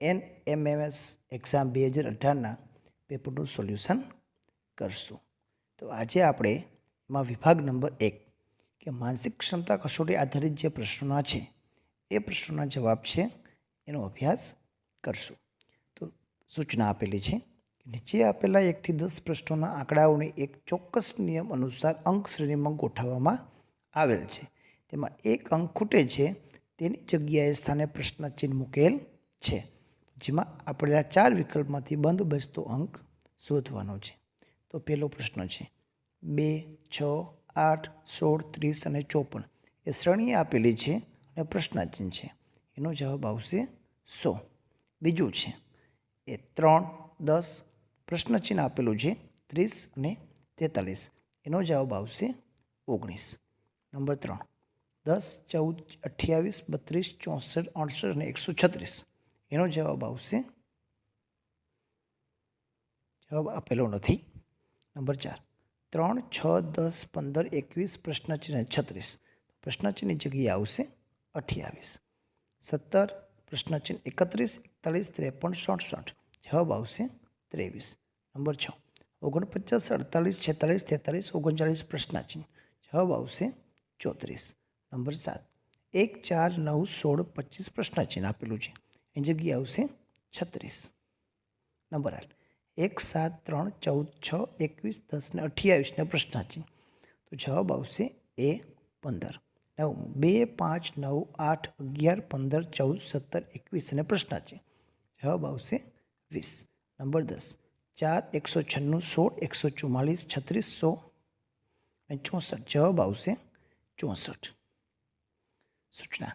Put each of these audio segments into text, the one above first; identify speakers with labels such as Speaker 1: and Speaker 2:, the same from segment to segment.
Speaker 1: NMMS exam 2018ના પેપરનું solution કરશું. તો આજે આપણે એમાં વિભાગ નંબર 1 કે માનસિક ક્ષમતા કસોટી આધારિત જે પ્રશ્નોના છે એ પ્રશ્નોના જવાબ છે એનો અભ્યાસ કરશું. તો સૂચના આપેલી છે કે નીચે આપેલા 1 થી 10 પ્રશ્નોના આંકડાઓને એક ચોક્કસ નિયમ અનુસાર અંક શ્રેણીમાં ગોઠવવામાં આવેલ છે. તેમાં એક અંક ખૂટે છે તેની જગ્યાએ સ્થાને પ્રશ્ન ચિહ્ન મૂકેલ છે, જેમાં આપેલા 4 વિકલ્પમાંથી બંધ બેસતો અંક શોધવાનો છે. તો પહેલો પ્રશ્ન છે 2, 6, 8, 16, 30 અને 54 એ શ્રેણી આપેલી છે અને પ્રશ્નાચિહ્ન છે. એનો જવાબ આવશે 100. બીજું છે એ 3, 10 પ્રશ્નચિહ્ન આપેલું છે 30 અને 43 એનો જવાબ આવશે 19. નંબર 3 10, 14, 28, 32, 64, 68 અને 136 એનો જવાબ આવશે, જવાબ આપેલો નથી. નંબર 4 3, 6, 10, 15, 21 પ્રશ્નચિહ્ન 36 પ્રશ્નચિહ્નની જગ્યાએ આવશે 28. 17 પ્રશ્નચિહ્ન 31, 41, 53, 67 જવાબ આવશે 23. નંબર 6 49, 48, 46, 43, 39 પ્રશ્નચિહ્ન જવાબ આવશે 34. નંબર 7 1, 4, 9, 16, 25 પ્રશ્નચિહ્ન આપેલું છે એની જગ્યાએ આવશે 36. નંબર 8 1, 7, 3, 14, 6, 21, 10 ને 28 ને પ્રશ્નાચિહ્ન તો જવાબ આવશે એ 15. 2, 5, 9, 8, 11, 15, 14, 17, 21 અને પ્રશ્નાચિહ્ન જવાબ આવશે 20. નંબર 10 4, 196, 16, 144, 36, 100 અને 64 જવાબ આવશે 64. સૂચના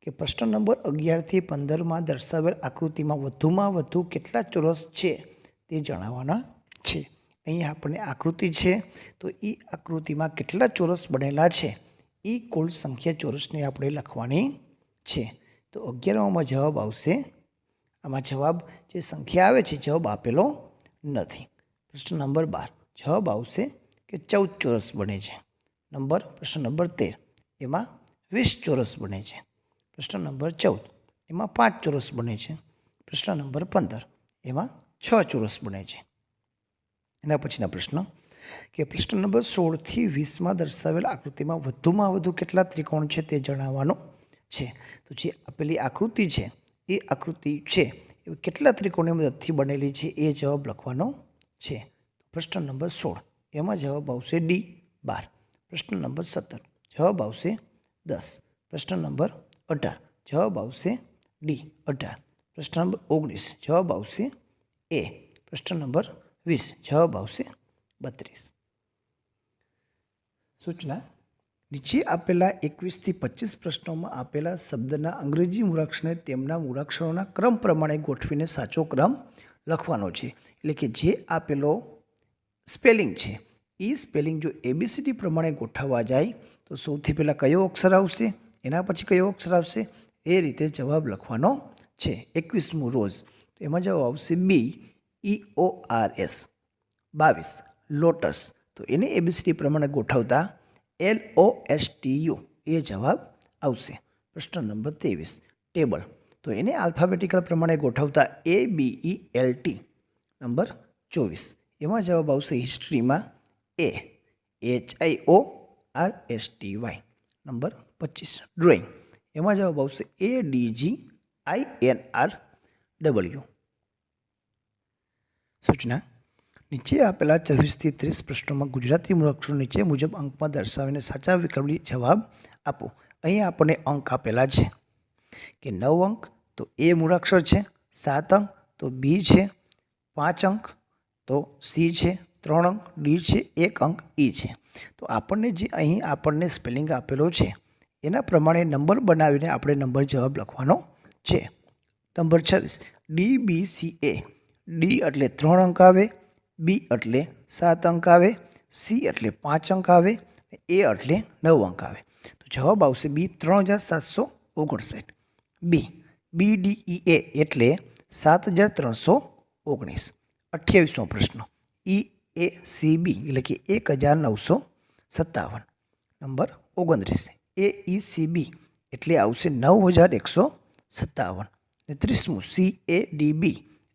Speaker 1: કે પ્રશ્ન નંબર 11 થી 15માં દર્શાવેલ આકૃતિમાં વધુમાં વધુ કેટલા ચોરસ છે તે જણાવવાના છે. અહીં આપણને આકૃતિ છે તો એ આકૃતિમાં કેટલા ચોરસ બનેલા છે એ કુલ સંખ્યા ચોરસની આપણે લખવાની છે. તો 11માં જવાબ આવશે, આમાં જવાબ જે સંખ્યા આવે છે જવાબ આપેલો નથી. પ્રશ્ન નંબર 12 જવાબ આવશે કે 14 ચોરસ બને છે. પ્રશ્ન નંબર 13 એમાં 20 ચોરસ બને છે. પ્રશ્ન નંબર 14 એમાં 5 ચોરસ બને છે. પ્રશ્ન નંબર 15 એમાં 6 ચોરસ બને છે. એના પછીના પ્રશ્ન કે પ્રશ્ન નંબર 16 થી 20માં દર્શાવેલ આકૃતિમાં વધુમાં વધુ કેટલા ત્રિકોણ છે તે જણાવવાનું છે. તો જે આપેલી આકૃતિ છે એ આકૃતિ છે એ કેટલા ત્રિકોણની મદદથી બનેલી છે એ જવાબ લખવાનો છે. પ્રશ્ન નંબર 16 એમાં જવાબ આવશે D 12. પ્રશ્ન નંબર 17 જવાબ આવશે 10. પ્રશ્ન નંબર 18 જવાબ આવશે D 18. પ્રશ્ન નંબર 19 જવાબ આવશે A. પ્રશ્ન નંબર 20 જવાબ આવશે 32. સૂચના નીચે આપેલા 21 થી 25 પ્રશ્નોમાં આપેલા શબ્દના અંગ્રેજી મૂળાક્ષરને તેમના મૂળાક્ષરોના ક્રમ પ્રમાણે ગોઠવીને સાચો ક્રમ લખવાનો છે. એટલે કે જે આપેલો સ્પેલિંગ છે એ સ્પેલિંગ જો ABCD પ્રમાણે ગોઠવવા જાય તો સૌથી પહેલાં કયો અક્ષર આવશે, એના પછી કયો અક્ષર આવશે, એ રીતે જવાબ લખવાનો છે. 21મું રોઝ તો એમાં જવાબ આવશે B EORS. 22 લોટસ તો એને ABCD પ્રમાણે ગોઠવતા LOSTU એ જવાબ આવશે. પ્રશ્ન નંબર 23 ટેબલ તો એને આલ્ફાબેટિકલ પ્રમાણે ગોઠવતા ABELT. નંબર 24 એમાં જવાબ આવશે હિસ્ટ્રીમાં HIORSTY. નંબર 25 ડ્રોઈંગ એમાં જવાબ આવશે ADGINRW. સૂચના નીચે આપેલા 24 થી 30 પ્રશ્નોમાં ગુજરાતી મૂળાક્ષરો નીચે મુજબ અંકમાં દર્શાવીને સાચા વિકલ્પની જવાબ આપો. અહીં આપણને અંક આપેલા છે કે 9 અંક તો A મૂળાક્ષર છે, 7 અંક તો B છે, 5 અંક તો C છે, 3 અંક D છે, 1 અંક E છે. તો આપણને જે અહીં આપણને સ્પેલિંગ આપેલો છે એના પ્રમાણે નંબર બનાવીને આપણે નંબર જવાબ લખવાનો છે. Number 26 DBCA. D એટલે 3 અંક આવે, B એટલે 7 અંક આવે, C એટલે 5 અંક આવે, A એટલે 9 અંક આવે. તો જવાબ આવશે B 3759. B BDEA એટલે 7319. 28મો પ્રશ્ન EACB એટલે કે 1957. નંબર 29 AECB એટલે આવશે 9157. અને 30મું CADB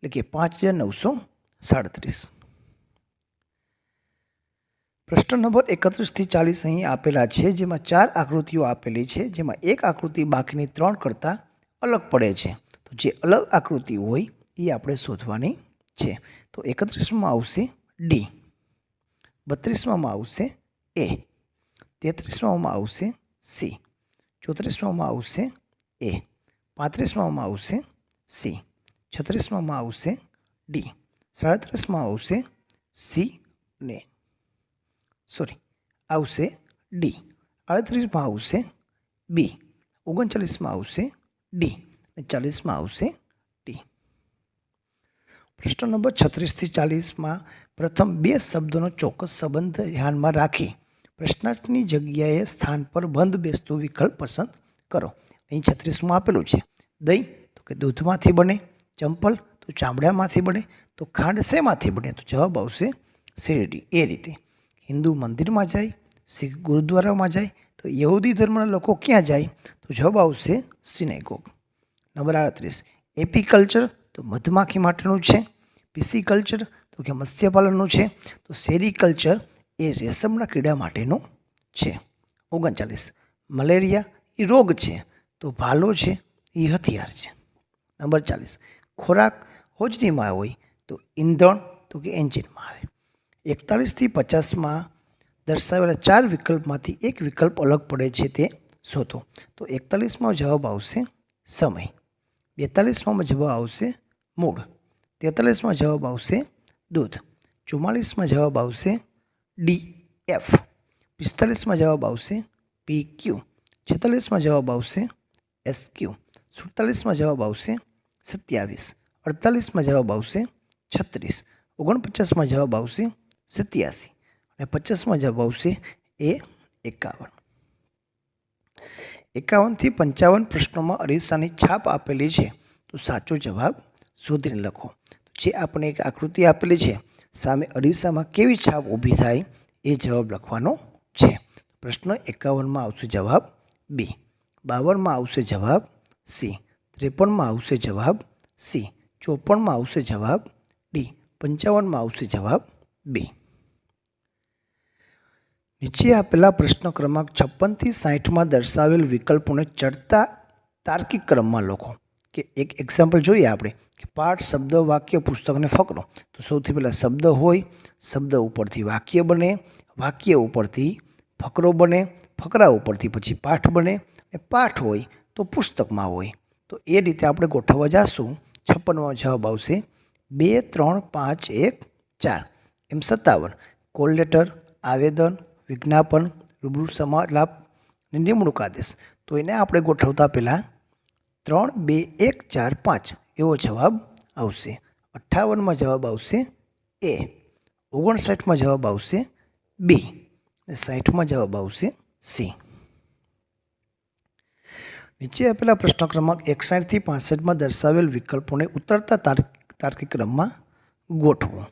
Speaker 1: એટલે કે 5937. પ્રશ્ન નંબર 31 થી 40 અહીં આપેલા છે, જેમાં 4 આકૃતિઓ આપેલી છે, જેમાં એક આકૃતિ બાકીની 3 કરતાં અલગ પડે છે. તો જે અલગ આકૃતિ હોય એ આપણે શોધવાની છે. તો 31માં આવશે ડી, 32માં આવશે એ, 33માં આવશે સી, 34માં આવશે એ, 35માં આવશે સી, 36માં આવશે ડી, 37માં આવશે સી ને આવશે ડી, 38માં આવશે બી, 39માં આવશે ડી અને 40માં આવશે ડી. પ્રશ્ન નંબર 36 થી 40માં પ્રથમ 2 શબ્દોનો ચોક્કસ સંબંધ ધ્યાનમાં રાખી પ્રશ્નાર્થની જગ્યાએ સ્થાન પર બંધ બેસતું વિકલ્પ પસંદ કરો. અહીં 36માં આપેલું છે દહીં તો કે દૂધમાંથી બને, ચંપલ તો ચામડામાંથી બને, તો ખાંડ શેમાંથી બને? તો જવાબ આવશે શેરડી. એ રીતે હિન્દુ મંદિરમાં જાય, શીખ ગુરુદ્વારામાં જાય, તો યહૂદી ધર્મના લોકો ક્યાં જાય? તો જવાબ આવશે સિનેગોગ. નંબર 38 એપીકલ્ચર તો મધમાખી માટેનું છે, પિસિકલ્ચર તો કે મત્સ્યપાલનનું છે, તો સેરીકલ્ચર એ રેશમના કીડા માટેનું છે. 39 મલેરિયા એ રોગ છે, તો ભાલો છે એ હથિયાર છે. નંબર 40 ખોરાક હોજરીમાં હોય તો ઈંધણ તો કે એન્જિનમાં આવે. 41 થી 50માં દર્શાવેલા 4 વિકલ્પમાંથી એક વિકલ્પ અલગ પડે છે તે શોધો. તો 41માં જવાબ આવશે સમય, 42માં જવાબ આવશે મૂળ, 43માં જવાબ આવશે દૂધ, 44માં જવાબ આવશે DF, 45માં જવાબ આવશે PQ, 46માં જવાબ આવશે SQ, 47માં જવાબ આવશે 27, 48માં જવાબ આવશે 36, 49માં જવાબ આવશે 87 અને 50માં જવાબ આવશે A51. 51 થી 55 પ્રશ્નોમાં અરીસાની છાપ આપેલી છે, તો સાચો જવાબ શોધીને લખો. જે આપણે એક આકૃતિ આપેલી છે, સામે અરીસામાં કેવી છાપ ઊભી થાય એ જવાબ લખવાનો છે. પ્રશ્ન 51માં આવશે જવાબ બી, 52માં આવશે જવાબ સી, 53માં આવશે જવાબ સી, 54માં આવશે જવાબ ડી, 55માં આવશે જવાબ બી. નીચે આપેલા પ્રશ્ન ક્રમાંક 56 થી 60માં દર્શાવેલ વિકલ્પોને ચડતા તાર્કિક ક્રમમાં લખો. કે એક એક્ઝામ્પલ જોઈએ આપણે કે પાઠ, શબ્દ, વાક્ય, પુસ્તકને ફકરો. તો સૌથી પહેલાં શબ્દ હોય, શબ્દ ઉપરથી વાક્ય બને, વાક્ય ઉપરથી ફકરો બને, ફકરા ઉપરથી પછી પાઠ બને, અને પાઠ હોય તો પુસ્તકમાં હોય. તો એ રીતે આપણે ગોઠવવા જઈશું. 56માં જવાબ આવશે 2, 3, 5, 1, 4 એમ 57 કોલ લેટર, આવેદન, વિજ્ઞાપન, રૂબરૂ સમાલાપ અને નિમણૂક આદેશ. તો એને આપણે ગોઠવતા પહેલાં 3, 2, 1, 4, 5 એવો જવાબ આવશે. 58માં જવાબ આવશે એ, 59માં જવાબ આવશે બી અને 60માં જવાબ આવશે સી. નીચે આપેલા પ્રશ્ન ક્રમાંક 61 થી 65માં દર્શાવેલ વિકલ્પોને ઉતરતા તાર્કિક ક્રમમાં ગોઠવો.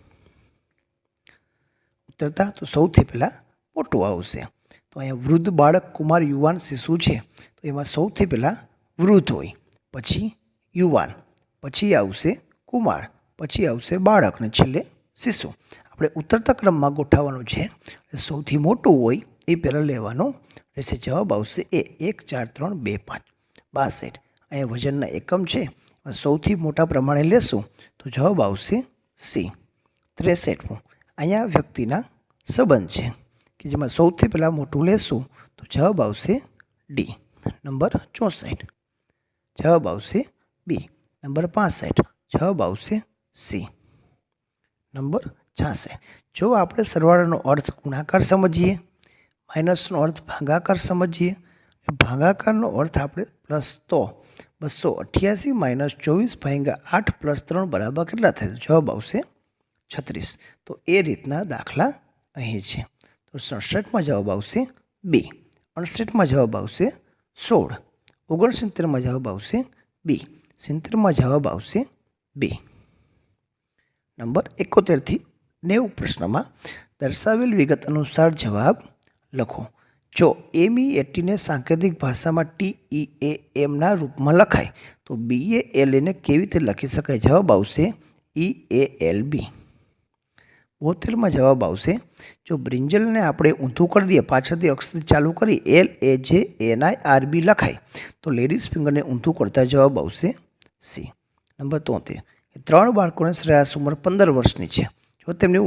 Speaker 1: ઉતરતા તો સૌથી પહેલાં મોટું આવશે. તો અહીંયા વૃદ્ધ, બાળક, કુમાર, યુવાન, શિશુ છે. તો એમાં સૌથી પહેલાં વૃદ્ધ હોય, પછી યુવાન, પછી આવશે કુમાર, પછી આવશે બાળક અને છેલ્લે શિશુ. આપણે ઉતરતા ક્રમમાં ગોઠવવાનું છે. સૌથી મોટું હોય એ પહેલાં લેવાનું રહેશે. જવાબ આવશે એ, 1, 4, 3, 2, 5, 62. અહીંયા વજનના એકમ છે, સૌથી મોટા પ્રમાણે લેશું તો જવાબ આવશે સી. 63 અહીંયા વ્યક્તિના સંબંધ છે કે જેમાં સૌથી પહેલાં મોટું લેશું તો જવાબ આવશે ડી. નંબર 64 જવાબ આવશે બી. નંબર 65 જવાબ આવશે સી. નંબર 66 જો આપણે સરવાળાનો અર્થ ગુણાકાર સમજીએ, માઇનસનો અર્થ ભાગાકાર સમજીએ, ભાગાકારનો અર્થ આપણે પ્લસ, તો 288 - 24/8 + 3 બરાબર કેટલા થાય? જવાબ આવશે 36. તો એ રીતના દાખલા અહીં છે. તો 67માં જવાબ આવશે બી, 68માં જવાબ આવશે 16, 69માં જવાબ આવશે બી, 70માં જવાબ આવશે બી. નંબર 71 થી 90 પ્રશ્નમાં દર્શાવેલ વિગત અનુસાર જવાબ લખો. જો MEATને સાંકેતિક ભાષામાં TEAMના રૂપમાં લખાય તો BALAને કેવી રીતે લખી શકાય? જવાબ આવશે EALB. 72માં જવાબ આવશે જો બ્રિંજલને આપણે ઊંધું કરી દઈએ, પાછળથી અક્ષરથી ચાલુ કરી LAJNIRB લખાય તો લેડીઝ ફિંગરને ઊંધું કરતા જવાબ આવશે C. નંબર 73, 3 બાળકોને સરેરાશ ઉંમર 15 વર્ષની છે. જો તેમની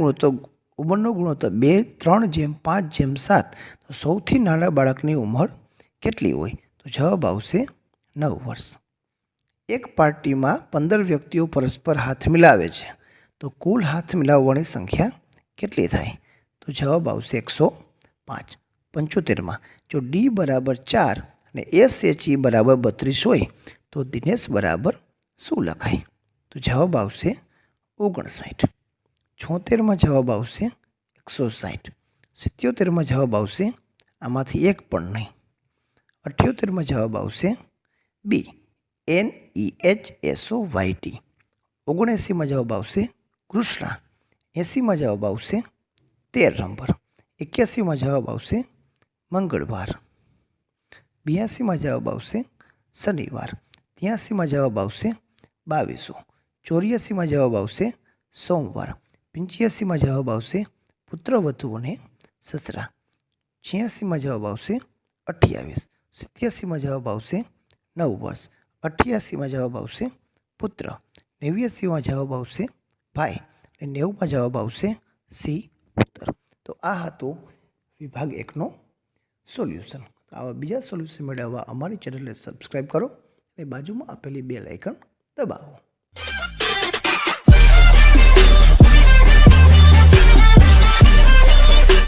Speaker 1: ઉંમરનો ગુણોત્તર 2:3:5:7 તો સૌથી નાના બાળકની ઉંમર કેટલી હોય? તો જવાબ આવશે 9 વર્ષ. એક પાર્ટીમાં 15 વ્યક્તિઓ પરસ્પર હાથ મિલાવે છે તો કુલ હાથ મિલાવવાની સંખ્યા કેટલી થાય? તો જવાબ આવશે 105. 75માં જો D બરાબર 4 અને SHE બરાબર 32 હોય તો દિનેશ બરાબર શું લખાય? તો જવાબ આવશે 59. 76માં જવાબ આવશે 160. 77માં જવાબ આવશે આમાંથી એક પણ નહીં. 78માં જવાબ આવશે B NEHSOYT. 79માં જવાબ આવશે કૃષ્ણા. 80માં જવાબ આવશે 13 નંબર. 81માં જવાબ આવશે મંગળવાર. 82માં જવાબ આવશે શનિવાર. 83માં જવાબ આવશે 22. 84માં જવાબ આવશે સોમવાર. 85માં જવાબ આવશે પુત્રવધુ અને સસરા. 86માં જવાબ આવશે 28. 87માં જવાબ આવશે 9 વર્ષ. 88માં જવાબ આવશે પુત્ર. 89માં જવાબ આવશે ભાઈ અને 90માં જવાબ આવશે C પુત્ર. તો આ હતો વિભાગ 1નો સોલ્યુશન. આવા બીજા સોલ્યુશન મેળવવા અમારી ચેનલને સબસ્ક્રાઈબ કરો અને બાજુમાં આપેલી બેલ આઇકન દબાવો.